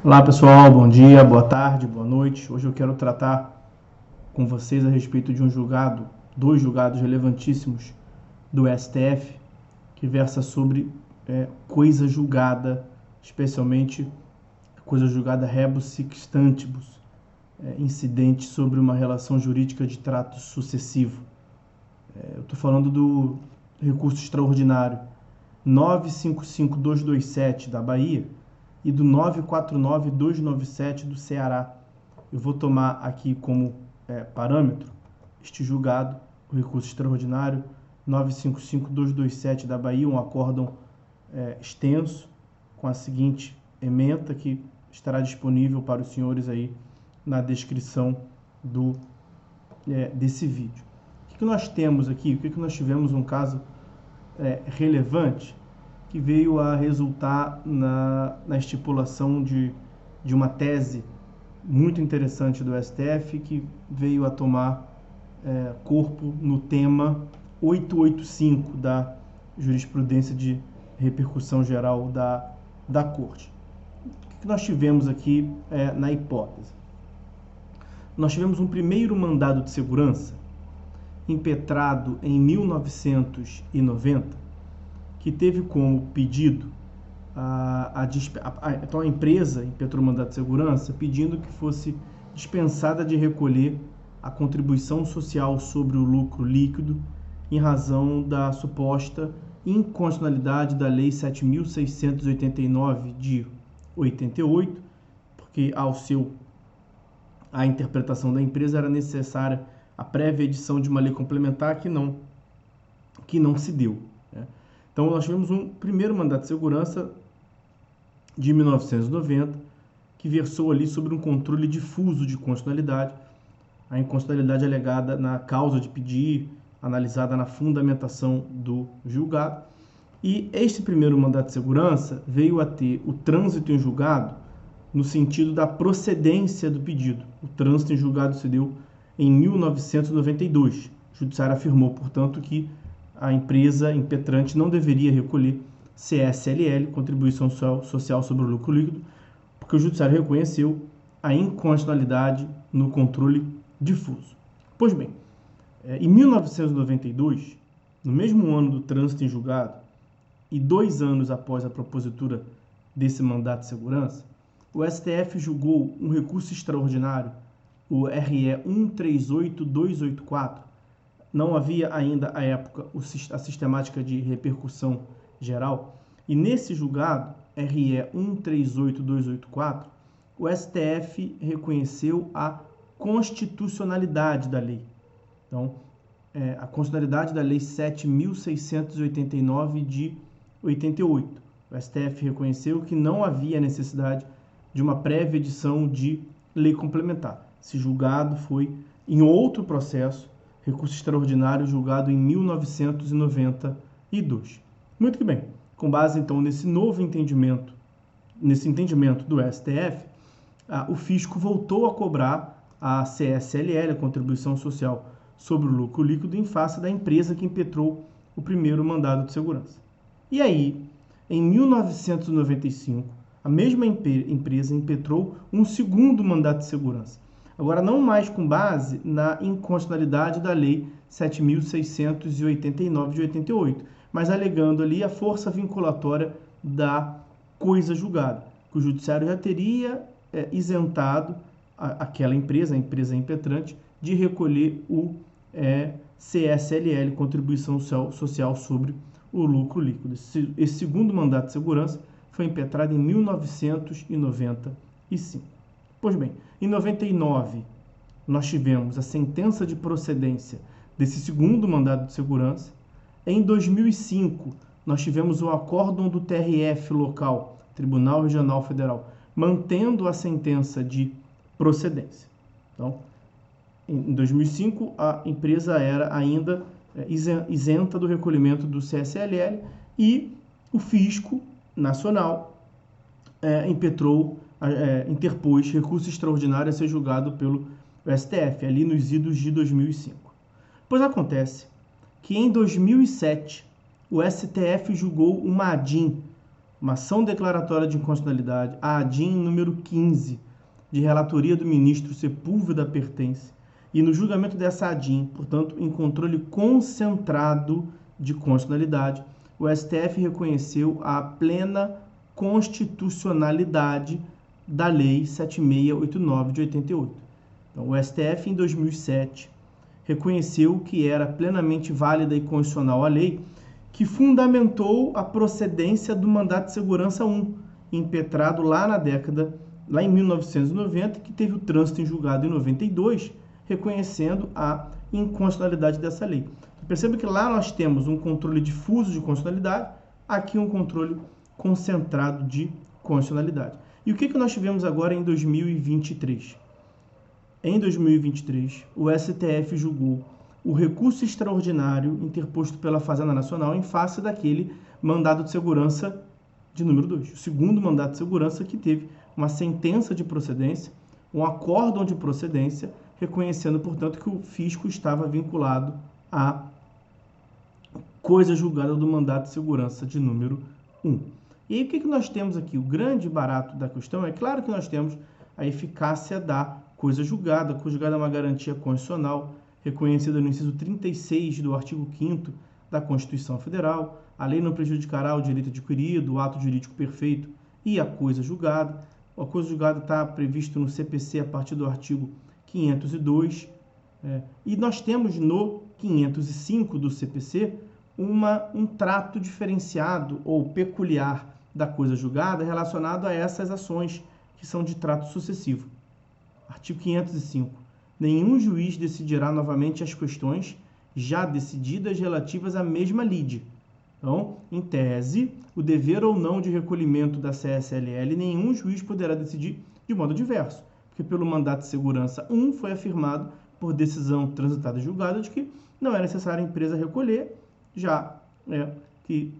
Olá pessoal, bom dia, boa tarde, boa noite. Hoje eu quero tratar com vocês a respeito de dois julgados relevantíssimos do STF, que versa sobre coisa julgada, especialmente coisa julgada rebus sic stantibus, incidente sobre uma relação jurídica de trato sucessivo. Eu estou falando do recurso extraordinário 955227 da Bahia e do 949297 do Ceará. Eu vou tomar aqui como parâmetro este julgado, o recurso extraordinário 955227 da Bahia, um acórdão extenso, com a seguinte ementa que estará disponível para os senhores aí na descrição desse vídeo. O que nós temos aqui? O que nós tivemos um caso relevante que veio a resultar na estipulação de uma tese muito interessante do STF, que veio a tomar corpo no tema 885 da jurisprudência de repercussão geral da Corte. O que nós tivemos aqui na hipótese? Nós tivemos um primeiro mandado de segurança impetrado em 1990, que teve como pedido então a empresa impetrou o mandado de segurança pedindo que fosse dispensada de recolher a contribuição social sobre o lucro líquido em razão da suposta inconstitucionalidade da Lei 7.689 de 88, porque a interpretação da empresa era necessária a prévia edição de uma lei complementar que não se deu. Então, nós tivemos um primeiro mandato de segurança de 1990, que versou ali sobre um controle difuso de constitucionalidade, a inconstitucionalidade alegada na causa de pedir, analisada na fundamentação do julgado. E este primeiro mandato de segurança veio a ter o trânsito em julgado no sentido da procedência do pedido. O trânsito em julgado se deu em 1992. O judiciário afirmou, portanto, que a empresa impetrante não deveria recolher CSLL, contribuição social sobre o lucro líquido, porque o judiciário reconheceu a inconstitucionalidade no controle difuso. Pois bem, em 1992, no mesmo ano do trânsito em julgado e 2 anos após a propositura desse mandato de segurança, o STF julgou um recurso extraordinário, o RE 138284. Não havia ainda, à época, a sistemática de repercussão geral. E nesse julgado, RE 138284, o STF reconheceu a constitucionalidade da lei. Então, a constitucionalidade da Lei 7.689 de 88. O STF reconheceu que não havia necessidade de uma prévia edição de lei complementar. Esse julgado foi em outro processo, recurso extraordinário julgado em 1992. Muito que bem. Com base, então, nesse entendimento do STF, o fisco voltou a cobrar a CSLL, a contribuição social sobre o lucro líquido, em face da empresa que impetrou o primeiro mandado de segurança. E aí, em 1995, a mesma empresa impetrou um segundo mandato de segurança. Agora, não mais com base na inconstitucionalidade da Lei 7.689 de 88, mas alegando ali a força vinculatória da coisa julgada, que o judiciário já teria isentado aquela empresa, a empresa impetrante, de recolher o CSLL, contribuição social sobre o lucro líquido. Esse segundo mandato de segurança foi impetrado em 1995. Pois bem, em 99, nós tivemos a sentença de procedência desse segundo mandado de segurança. Em 2005, nós tivemos o acórdão do TRF local, Tribunal Regional Federal, mantendo a sentença de procedência. Então, em 2005, a empresa era ainda isenta do recolhimento do CSLL e o fisco nacional interpôs recurso extraordinário a ser julgado pelo STF, ali nos idos de 2005. Pois acontece que em 2007 o STF julgou uma ADIM, uma ação declaratória de inconstitucionalidade, a ADIM número 15, de relatoria do ministro Sepúlveda Pertence, e no julgamento dessa ADIM, portanto, em controle concentrado de constitucionalidade, o STF reconheceu a plena constitucionalidade da Lei 7689 de 88. Então, o STF, em 2007, reconheceu que era plenamente válida e constitucional a lei que fundamentou a procedência do mandato de segurança 1, impetrado lá em 1990, que teve o trânsito em julgado em 92, reconhecendo a inconstitucionalidade dessa lei. Perceba que lá nós temos um controle difuso de constitucionalidade, aqui um controle concentrado de constitucionalidade. E o que nós tivemos agora em 2023? Em 2023, o STF julgou o recurso extraordinário interposto pela Fazenda Nacional em face daquele mandado de segurança de número 2. O segundo mandado de segurança que teve uma sentença de procedência, um acórdão de procedência, reconhecendo, portanto, que o fisco estava vinculado à coisa julgada do mandato de segurança de número 1. E aí, o que nós temos aqui? O grande barato da questão é claro que nós temos a eficácia da coisa julgada. A coisa julgada é uma garantia constitucional reconhecida no inciso 36 do artigo 5º da Constituição Federal. A lei não prejudicará o direito adquirido, o ato jurídico perfeito e a coisa julgada. A coisa julgada está previsto no CPC a partir do artigo 502. E nós temos no 505 do CPC um trato diferenciado ou peculiar da coisa julgada relacionado a essas ações que são de trato sucessivo. Artigo 505. Nenhum juiz decidirá novamente as questões já decididas relativas à mesma lide. Então, em tese, o dever ou não de recolhimento da CSLL, nenhum juiz poderá decidir de modo diverso, porque pelo mandato de segurança 1 foi afirmado por decisão transitada e julgada de que não é necessário a empresa recolher, já que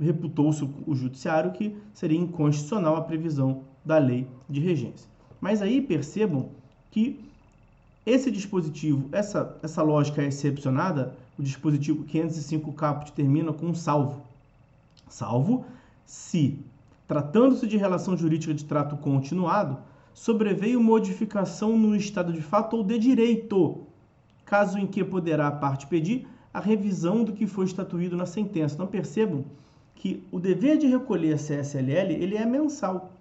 reputou-se o judiciário que seria inconstitucional a previsão da lei de regência. Mas aí percebam que esse dispositivo, essa lógica é excepcionada, o dispositivo 505 caput termina com um salvo. Salvo se, tratando-se de relação jurídica de trato continuado, sobreveio modificação no estado de fato ou de direito, caso em que poderá a parte pedir a revisão do que foi estatuído na sentença. Então percebam que o dever de recolher a CSLL ele é mensal.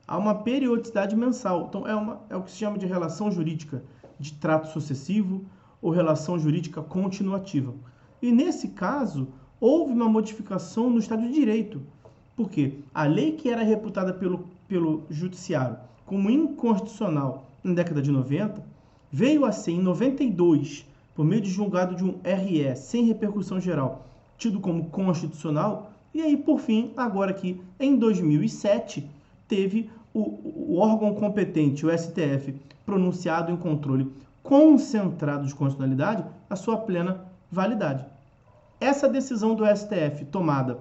Há uma periodicidade mensal. Então é o que se chama de relação jurídica de trato sucessivo ou relação jurídica continuativa. E nesse caso, houve uma modificação no estado de direito. Por quê? A lei que era reputada pelo judiciário como inconstitucional na década de 90, veio a ser em 92, por meio de julgado de um RE sem repercussão geral, tido como constitucional, e aí, por fim, agora aqui, em 2007, teve o órgão competente, o STF, pronunciado em controle concentrado de constitucionalidade, a sua plena validade. Essa decisão do STF, tomada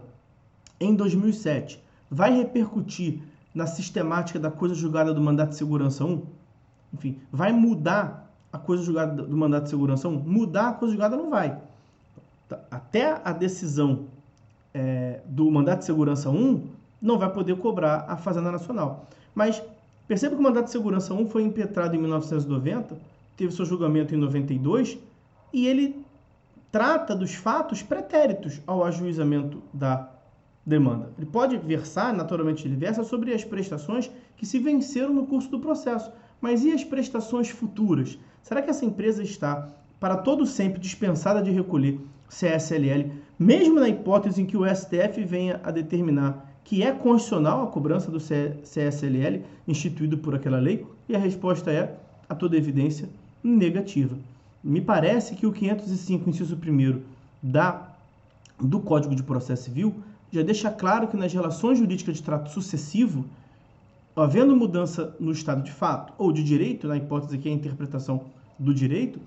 em 2007, vai repercutir na sistemática da coisa julgada do mandato de segurança 1? Enfim, vai mudar a coisa julgada do mandato de segurança 1? Mudar a coisa julgada não vai. Até a decisão do mandato de segurança 1 não vai poder cobrar a Fazenda Nacional. Mas perceba que o mandato de segurança 1 foi impetrado em 1990, teve seu julgamento em 92, e ele trata dos fatos pretéritos ao ajuizamento da demanda. Ele pode versar, naturalmente ele versa, sobre as prestações que se venceram no curso do processo. Mas e as prestações futuras? Será que essa empresa está, para todo sempre, dispensada de recolher CSLL, mesmo na hipótese em que o STF venha a determinar que é constitucional a cobrança do CSLL instituído por aquela lei? E a resposta é, a toda evidência, negativa. Me parece que o 505, inciso 1º do Código de Processo Civil já deixa claro que nas relações jurídicas de trato sucessivo, havendo mudança no estado de fato ou de direito, na hipótese que é a interpretação do direito,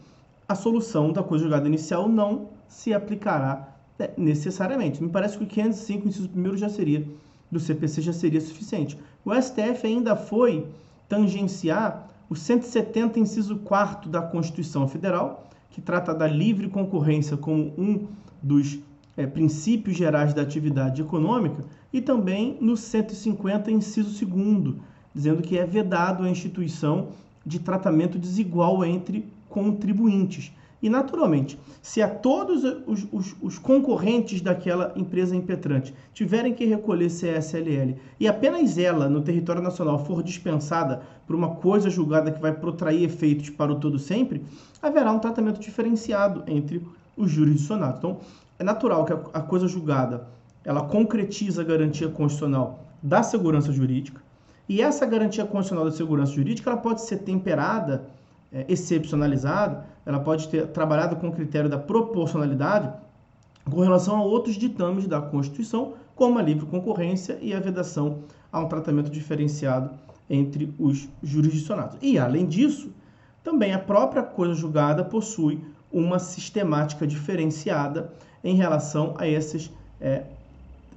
a solução da coisa julgada inicial não se aplicará necessariamente. Me parece que o 505, inciso 1º já seria, do CPC já seria suficiente. O STF ainda foi tangenciar o 170, inciso 4º da Constituição Federal, que trata da livre concorrência como um dos princípios gerais da atividade econômica, e também no 150, inciso 2º, dizendo que é vedado a instituição de tratamento desigual entre contribuintes. E, naturalmente, se a todos os concorrentes daquela empresa impetrante tiverem que recolher CSLL e apenas ela, no território nacional, for dispensada por uma coisa julgada que vai protrair efeitos para o todo sempre, haverá um tratamento diferenciado entre os jurisdicionados. Então, é natural que a coisa julgada ela concretiza a garantia constitucional da segurança jurídica, e essa garantia constitucional da segurança jurídica ela pode ser temperada, excepcionalizada, ela pode ter trabalhado com o critério da proporcionalidade com relação a outros ditames da Constituição, como a livre concorrência e a vedação a um tratamento diferenciado entre os jurisdicionados. E, além disso, também a própria coisa julgada possui uma sistemática diferenciada em relação a essas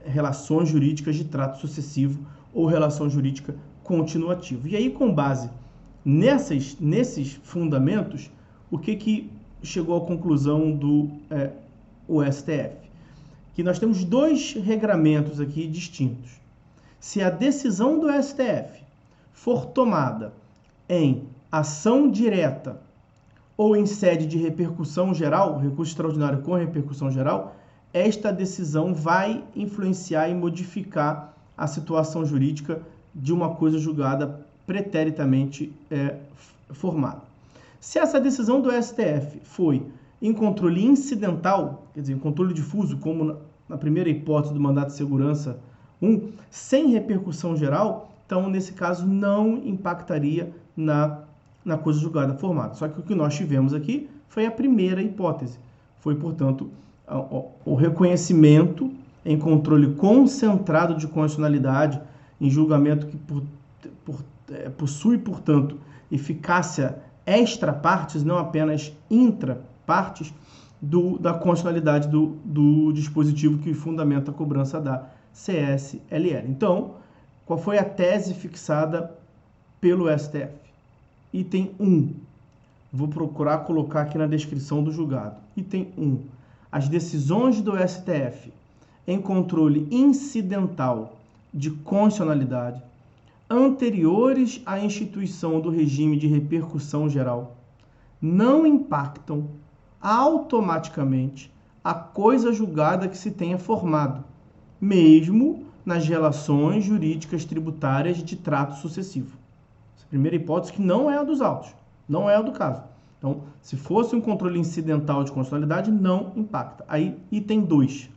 relações jurídicas de trato sucessivo ou relação jurídica continuativa. E aí, com base nesses fundamentos, o que chegou à conclusão o STF? Que nós temos dois regramentos aqui distintos. Se a decisão do STF for tomada em ação direta ou em sede de repercussão geral, recurso extraordinário com repercussão geral, esta decisão vai influenciar e modificar a situação jurídica de uma coisa julgada preteritamente formada. Se essa decisão do STF foi em controle incidental, quer dizer, em controle difuso, como na primeira hipótese do mandato de segurança 1, sem repercussão geral, então, nesse caso, não impactaria na coisa julgada formada. Só que o que nós tivemos aqui foi a primeira hipótese. Foi, portanto, o reconhecimento em controle concentrado de constitucionalidade, em julgamento que possui, portanto, eficácia extra-partes, não apenas intra-partes, da constitucionalidade do dispositivo que fundamenta a cobrança da CSLL. Então, qual foi a tese fixada pelo STF? Item 1. Vou procurar colocar aqui na descrição do julgado. Item 1. As decisões do STF em controle incidental de constitucionalidade anteriores à instituição do regime de repercussão geral não impactam automaticamente a coisa julgada que se tenha formado, mesmo nas relações jurídicas tributárias de trato sucessivo. Essa primeira hipótese que não é a dos autos, não é a do caso. Então, se fosse um controle incidental de constitucionalidade, não impacta. Aí, item 2.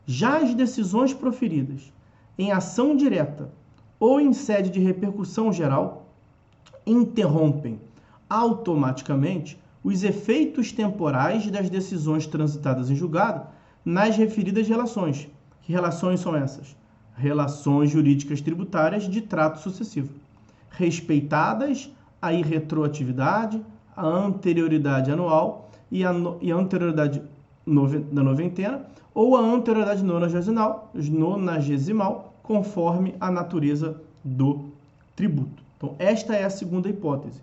Já as decisões proferidas em ação direta ou em sede de repercussão geral interrompem automaticamente os efeitos temporais das decisões transitadas em julgado nas referidas relações. Que relações são essas? Relações jurídicas tributárias de trato sucessivo, respeitadas a irretroatividade, a anterioridade anual e a anterioridade da noventena ou a anterioridade nonagesimal, conforme a natureza do tributo. Então, esta é a segunda hipótese.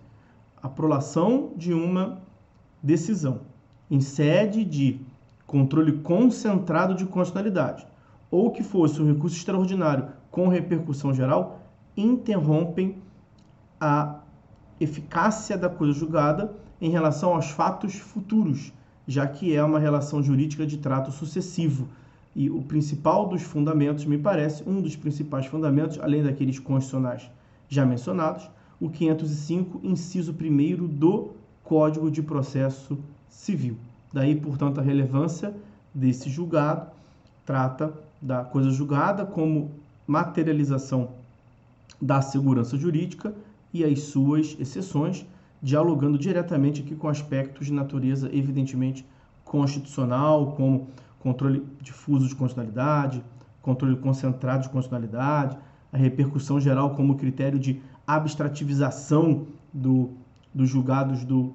A prolação de uma decisão em sede de controle concentrado de constitucionalidade ou que fosse um recurso extraordinário com repercussão geral interrompem a eficácia da coisa julgada em relação aos fatos futuros, já que é uma relação jurídica de trato sucessivo. E o principal dos fundamentos, me parece, um dos principais fundamentos, além daqueles constitucionais já mencionados, o 505, inciso 1º do Código de Processo Civil. Daí, portanto, a relevância desse julgado trata da coisa julgada como materialização da segurança jurídica e as suas exceções, dialogando diretamente aqui com aspectos de natureza, evidentemente, constitucional, como controle difuso de constitucionalidade, controle concentrado de constitucionalidade, a repercussão geral como critério de abstrativização dos julgados do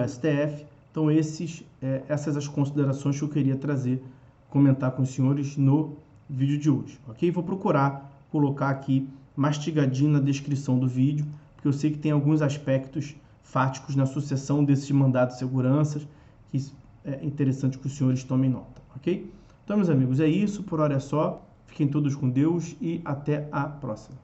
STF. Então, essas as considerações que eu queria comentar com os senhores no vídeo de hoje, ok? Vou procurar colocar aqui mastigadinho na descrição do vídeo, porque eu sei que tem alguns aspectos fáticos na sucessão desses mandados de segurança que é interessante que os senhores tomem nota, ok? Então, meus amigos, é isso. Por hora é só. Fiquem todos com Deus e até a próxima.